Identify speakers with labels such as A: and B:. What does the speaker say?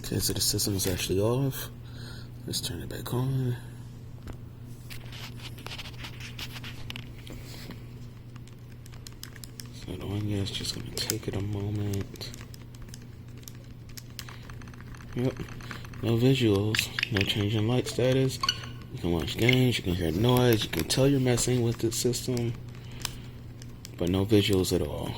A: Okay, so the system is actually off. Let's turn it back on. So the one, yeah, it's just gonna take it a moment. Yep, no visuals, no change in light status. You can watch games, you can hear noise, you can tell you're messing with the system, but no visuals at all.